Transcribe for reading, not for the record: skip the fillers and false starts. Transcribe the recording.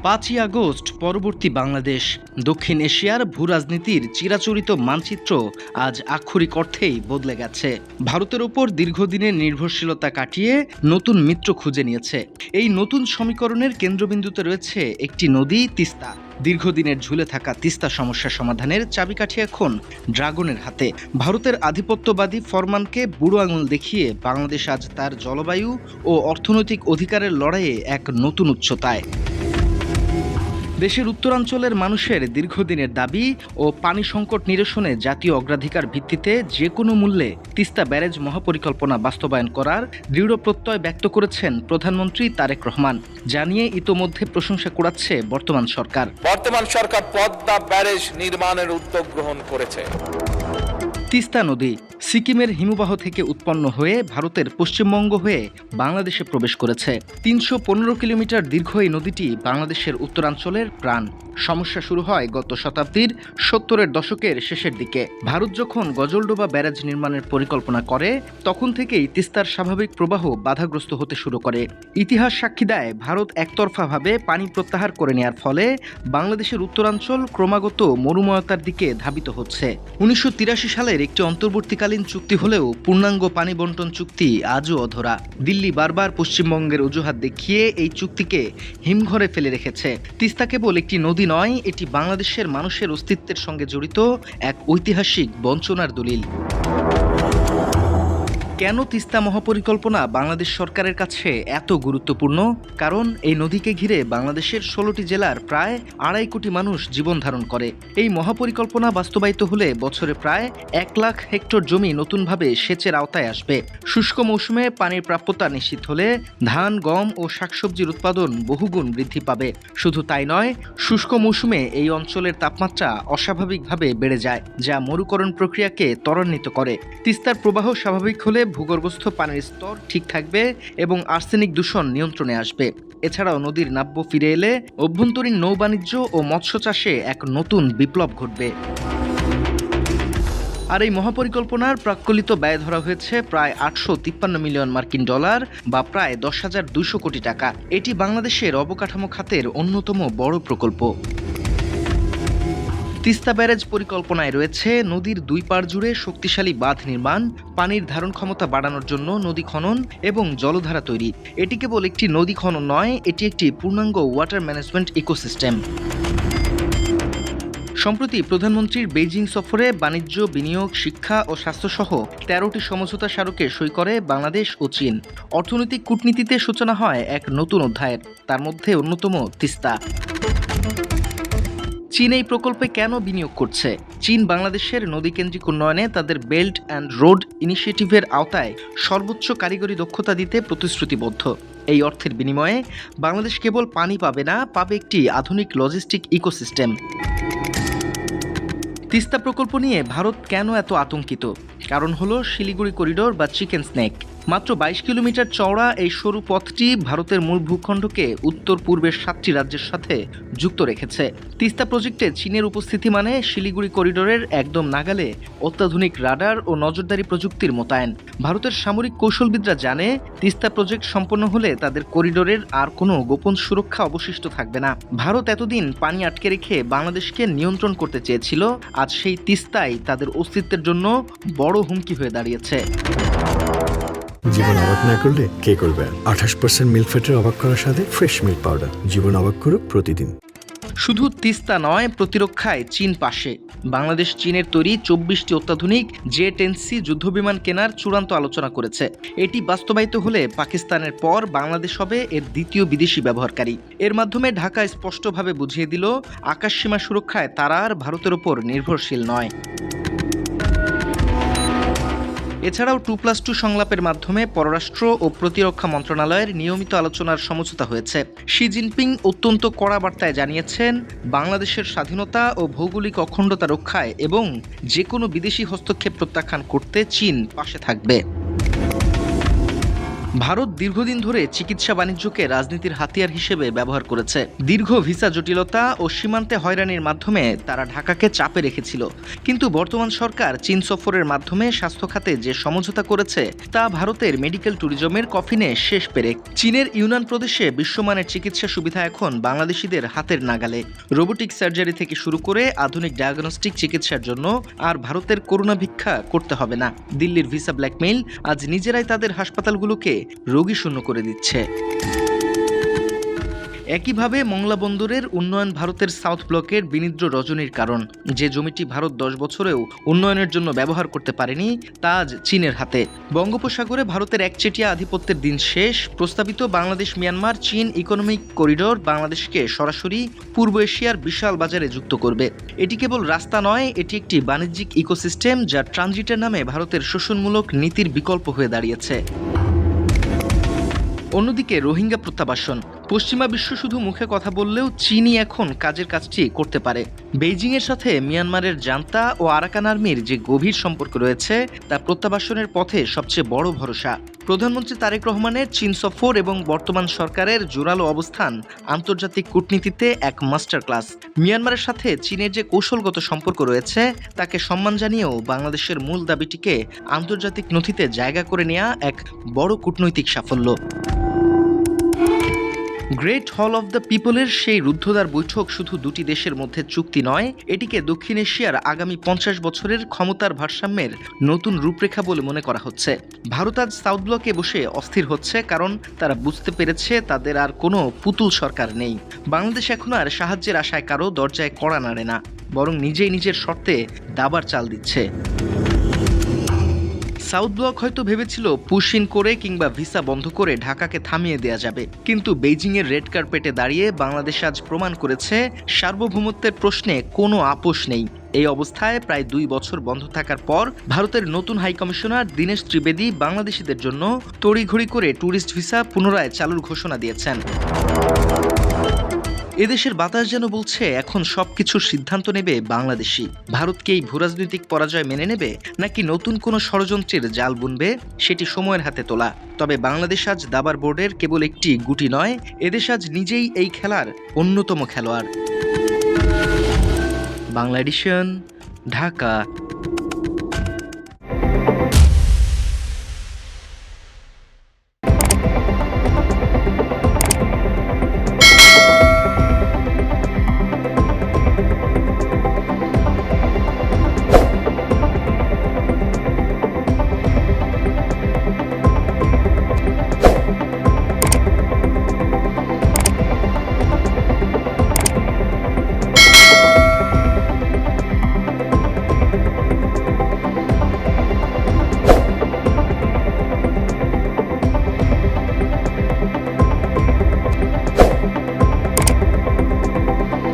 5ই August পরবর্তী বাংলাদেশ। দক্ষিণ এশিয়ার ভূরাজনীতির চিরাচরিত মানচিত্র আজ আক্ষরিক অর্থেই বদলে গেছে। ভারতের ওপর দীর্ঘদিনের নির্ভরশীলতা কাটিয়ে নতুন মিত্র খুঁজে নিয়েছে। এই নতুন সমীকরণের কেন্দ্রবিন্দুতে রয়েছে একটি নদী, তিস্তা। দীর্ঘদিনের ঝুলে থাকা তিস্তা সমস্যা সমাধানের চাবিকাঠি এখন ড্রাগনের হাতে। ভারতের আধিপত্যবাদী ফরমানকে বুড়ো আঙুল দেখিয়ে বাংলাদেশ আজ তার জলবায়ু ও অর্থনৈতিক অধিকারের লড়াইয়ে এক নতুন উচ্চতায়। দেশের উত্তরাঞ্চলের মানুষের দীর্ঘদিনের দাবি ও পানি সংকট নিরসনে জাতীয় অগ্রাধিকার ভিত্তিতে যে কোনো মূল্যে তিস্তা ব্যারেজ মহাপরিকল্পনা বাস্তবায়ন করার দৃঢ় প্রত্যয় ব্যক্ত করেছেন প্রধানমন্ত্রী তারেক রহমান। জানিয়ে ইতোমধ্যে প্রশংসা কুড়াচ্ছে বর্তমান সরকার। পদ্মা ব্যারেজ নির্মাণের উদ্যোগ গ্রহণ করেছে। তিস্তা নদী সিকিমের হিমবাহ থেকে উৎপন্ন হয়ে ভারতের পশ্চিমবঙ্গ হয়ে বাংলাদেশে প্রবেশ করেছে। 315 কিলোমিটার দীর্ঘ এই নদীটি বাংলাদেশের উত্তরাঞ্চলের প্রাণ। সমস্যা শুরু হয় গত শতাব্দীর 70-এর দশকের শেষের দিকে। ভারত যখন গজলডোবা ব্যারাজ নির্মাণের পরিকল্পনা করে, তখন থেকেই তিস্তার স্বাভাবিক প্রবাহ বাধাগ্রস্ত হতে শুরু করে। ইতিহাস সাক্ষী দেয়, ভারত একতরফাভাবে পানি প্রত্যাহার করে নেয়ার ফলে বাংলাদেশের উত্তরাঞ্চল ক্রমাগত মরুময়তার দিকে ধাবিত হচ্ছে। 1983 সালের একটি অন্তর্বর্তীকালীন চুক্তি হলেও পূর্ণাঙ্গ পানি বন্টন চুক্তি আজও অধরা। দিল্লি বারবার পশ্চিমবঙ্গের অজুহাত দেখিয়ে এই চুক্তিকে হিমঘরে ফেলে রেখেছে। তিস্তা কেবল একটি নদী নয়, এটি বাংলাদেশের মানুষের অস্তিত্বের সঙ্গে জড়িত এক ঐতিহাসিক বঞ্চনার দলিল। কেন তিস্তা মহাপরিকল্পনা বাংলাদেশ সরকারের কাছে এত গুরুত্বপূর্ণ? কারণ এই নদীকে ঘিরে বাংলাদেশের 16টি জেলার প্রায় 2.5 কোটি মানুষ জীবন ধারণ করে। এই মহাপরিকল্পনা বাস্তবায়িত হলে বছরে প্রায় 1 লাখ হেক্টর জমি নতুনভাবে সেচের আওতায় আসবে। শুষ্ক মৌসুমে পানির প্রাপ্যতা নিশ্চিত হলে ধান, গম ও শাকসবজির উৎপাদন বহুগুণ বৃদ্ধি পাবে। শুধু তাই নয়, শুষ্ক মৌসুমে এই অঞ্চলের তাপমাত্রা অস্বাভাবিকভাবে বেড়ে যায়, যা মরুকরণ প্রক্রিয়াকে ত্বরান্বিত করে। তিস্তার প্রবাহ স্বাভাবিক হলে ভূগর্ভস্থ পানির স্তর ঠিক থাকবে এবং আর্সেনিক দূষণ নিয়ন্ত্রণে আসবে। এছাড়াও নদীর নাব্য ফিরে এলে অভ্যন্তরীণ নৌবাণিজ্য ও মৎস্য চাষে এক নতুন বিপ্লব ঘটবে। আর এই মহাপরিকল্পনার প্রাক্কলিত ব্যয় ধরা হয়েছে প্রায় 853 মিলিয়ন মার্কিন ডলার বা প্রায় 10,200 কোটি টাকা। এটি বাংলাদেশের অবকাঠামো খাতের অন্যতম বড় প্রকল্প। তিস্তা ব্যারেজ পরিকল্পনায় রয়েছে নদীর 2 পাড় জুড়ে শক্তিশালী বাঁধ নির্মাণ, পানির ধারণ ক্ষমতা বাড়ানোর জন্য নদী খনন এবং জলধারা তৈরি। এটি কেবল একটি নদী খনন নয়, এটি একটি পূর্ণাঙ্গ ওয়াটার ম্যানেজমেন্ট ইকোসিস্টেম। সম্প্রতি প্রধানমন্ত্রীর বেইজিং সফরে বাণিজ্য, বিনিয়োগ, শিক্ষা ও স্বাস্থ্যসহ 13টি সমঝোতা স্মারকে সই করে বাংলাদেশ ও চীন। অর্থনৈতিক কূটনীতিতে সূচনা হয় এক নতুন অধ্যায়ের, তার মধ্যে অন্যতম তিস্তা। চীন এই প্রকল্পে কেন বিনিয়োগ করছে? চীন বাংলাদেশের নদীকেন্দ্রিক উন্নয়নে তাদের বেল্ট অ্যান্ড রোড ইনিশিয়েটিভের আওতায় সর্বোচ্চ কারিগরি দক্ষতা দিতে প্রতিশ্রুতিবদ্ধ। এই অর্থের বিনিময়ে বাংলাদেশ কেবল পানি পাবে না, পাবে একটি আধুনিক লজিস্টিক ইকোসিস্টেম। তিস্তা প্রকল্প নিয়ে ভারত কেন এত আতঙ্কিত? কারণ হলো শিলিগুড়ি করিডোর বা চিকেন স্নেক। মাত্র 22 কিলোমিটার চওড়া এই সরু পথটি ভারতের মূল ভূখণ্ডকে উত্তর পূর্বের 7টি রাজ্যের সাথে যুক্ত রেখেছে। তিস্তা প্রজেক্টে চীনের উপস্থিতি মানে শিলিগুড়ি করিডোরের একদম নাগালে অত্যাধুনিক রাডার ও নজরদারি প্রযুক্তির মোতায়েন। ভারতের সামরিক কৌশলবিদরা জানে, তিস্তা প্রজেক্ট সম্পন্ন হলে তাদের করিডোরের আর কোনো গোপন সুরক্ষা অবশিষ্ট থাকবে না। ভারত এতদিন পানি আটকে রেখে বাংলাদেশকে নিয়ন্ত্রণ করতে চেয়েছিল, আজ সেই তিস্তাই তাদের অস্তিত্বের জন্য বড় হুমকি হয়ে দাঁড়িয়েছে। জীবন অবাক না করলে কে করবে? 28% মিল্ক ফ্যাটের অবাক করার সাথে ফ্রেশ মিল্ক পাউডার। জীবন অবাক করুক প্রতিদিন। শুধু তিস্তা নয়, প্রতিরক্ষায় চীন পাশে। বাংলাদেশ চীনের তৈরি 24টি অত্যাধুনিক J-10C যুদ্ধবিমান কেনার চূড়ান্ত আলোচনা করেছে। এটি বাস্তবায়িত হলে পাকিস্তানের পর বাংলাদেশ হবে এর দ্বিতীয় বিদেশি ব্যবহারকারী। এর মাধ্যমে ঢাকা স্পষ্টভাবে বুঝিয়ে দিল, আকাশসীমা সুরক্ষায় তারা আর ভারতের ওপর নির্ভরশীল নয়। এছাড়াও 2+2 সংলাপের মাধ্যমে পররাষ্ট্র ও প্রতিরক্ষা মন্ত্রণালয়ের নিয়মিত আলোচনার সমঝোতা হয়েছে। শি জিনপিং অত্যন্ত কড়া বার্তায় জানিয়েছেন, বাংলাদেশের স্বাধীনতা ও ভৌগোলিক অখণ্ডতা রক্ষায় এবং যে কোনো বিদেশি হস্তক্ষেপ প্রত্যাখ্যান করতে চীন পাশে থাকবে। ভারত দীর্ঘদিন ধরে চিকিৎসা বাণিজ্যকে রাজনীতির হাতিয়ার হিসেবে ব্যবহার করেছে। দীর্ঘ ভিসা জটিলতা ও সীমান্তে হয়রানির মাধ্যমে তারা ঢাকাকে চাপে রেখেছিল। কিন্তু বর্তমান সরকার চীন সফরের মাধ্যমে স্বাস্থ্য খাতে যে সমঝোতা করেছে তা ভারতের মেডিকেল ট্যুরিজমের কফিনে শেষ পেরেক। চীনের ইউনান প্রদেশে বিশ্বমানের চিকিৎসা সুবিধা এখন বাংলাদেশিদের হাতের নাগালে। রোবোটিক সার্জারি থেকে শুরু করে আধুনিক ডায়াগনস্টিক চিকিৎসার জন্য আর ভারতের করোনা ভিক্ষা করতে হবে না। দিল্লির ভিসা ব্ল্যাকমেইল আজ নিজেরাই তাদের হাসপাতালগুলোকে রোগী শূন্য করে দিচ্ছে। একইভাবে মংলা বন্দরের উন্নয়ন ভারতের সাউথ ব্লকের বিনিদ্র রজনীর কারণ। যে জমিটি ভারত 10 বছরেও উন্নয়নের জন্য ব্যবহার করতে পারেনি তা আজ চীনের হাতে। বঙ্গোপসাগরে ভারতের একচেটিয়া আধিপত্যের দিন শেষ। প্রস্তাবিত বাংলাদেশ মিয়ানমার চীন ইকোনমিক করিডোর বাংলাদেশকে সরাসরি পূর্ব এশিয়ার বিশাল বাজারে যুক্ত করবে। এটি কেবল রাস্তা নয়, এটি একটি বাণিজ্যিক ইকোসিস্টেম যা ট্রানজিটের নামে ভারতের শোষণমূলক নীতির বিকল্প হয়ে দাঁড়িয়েছে। অন্যদিকে রোহিঙ্গা প্রত্যাবাসন। পশ্চিমা বিশ্ব শুধু মুখে কথা বললেও চীনই এখন কাজের কাজটি করতে পারে। বেইজিংয়ের সাথে মিয়ানমারের জান্তা ও আরাকান আর্মির যে গভীর সম্পর্ক রয়েছে তা প্রত্যাবাসনের পথে সবচেয়ে বড় ভরসা। প্রধানমন্ত্রী তারেক রহমানের চীন সফর এবং বর্তমান সরকারের জোরালো অবস্থান আন্তর্জাতিক কূটনীতিতে এক মাস্টার ক্লাস। মিয়ানমারের সাথে চীনের যে কৌশলগত সম্পর্ক রয়েছে তাকে সম্মান জানিয়েও বাংলাদেশের মূল দাবিটিকে আন্তর্জাতিক নথিতে জায়গা করে নেওয়া এক বড় কূটনৈতিক সাফল্য। গ্রেট হল অফ দ্য পিপলের সেই রুদ্ধদ্বার বৈঠক শুধু দুটি দেশের মধ্যে চুক্তি নয়, এটিকে দক্ষিণ এশিয়ার আগামী 50 বছরের ক্ষমতার ভারসাম্যের নতুন রূপরেখা বলে মনে করা হচ্ছে। ভারত আজ সাউথ ব্লকে বসে অস্থির হচ্ছে, কারণ তারা বুঝতে পেরেছে তাদের আর কোনো পুতুল সরকার নেই। বাংলাদেশ এখন আর সাহায্যের আশায় কারো দরজায় কড়া নাড়ে না, বরং নিজেই নিজের শর্তে দাবার চাল দিচ্ছে। সাউথ ব্লক হয়তো ভেবেছিল পুশ ইন করে কিংবা ভিসা বন্ধ করে ঢাকাকে থামিয়ে দেয়া যাবে, কিন্তু বেইজিংয়ের রেড কার্পেটে দাঁড়িয়ে বাংলাদেশ আজ প্রমাণ করেছে সার্বভৌমত্বের প্রশ্নে কোনো আপোষ নেই। এই অবস্থায় প্রায় 2 বছর বন্ধ থাকার পর ভারতের নতুন হাইকমিশনার দীনেশ ত্রিবেদী বাংলাদেশিদের জন্য তড়িঘড়ি করে ট্যুরিস্ট ভিসা পুনরায় চালুর ঘোষণা দিয়েছেন। এদেশের বাতাস যেন বলছে এখন সবকিছুর সিদ্ধান্ত নেবে বাংলাদেশি। ভারতকে এই ভূরাজনৈতিক পরাজয় মেনে নেবে নাকি নতুন কোনো ষড়যন্ত্রের জাল বুনবে সেটি সময়ের হাতে তোলা। তবে বাংলাদেশ আজ দাবার বোর্ডের কেবল একটি গুটি নয়, এদেশ আজ নিজেই এই খেলার অন্যতম খেলোয়াড়। বাংলা এডিশন, ঢাকা।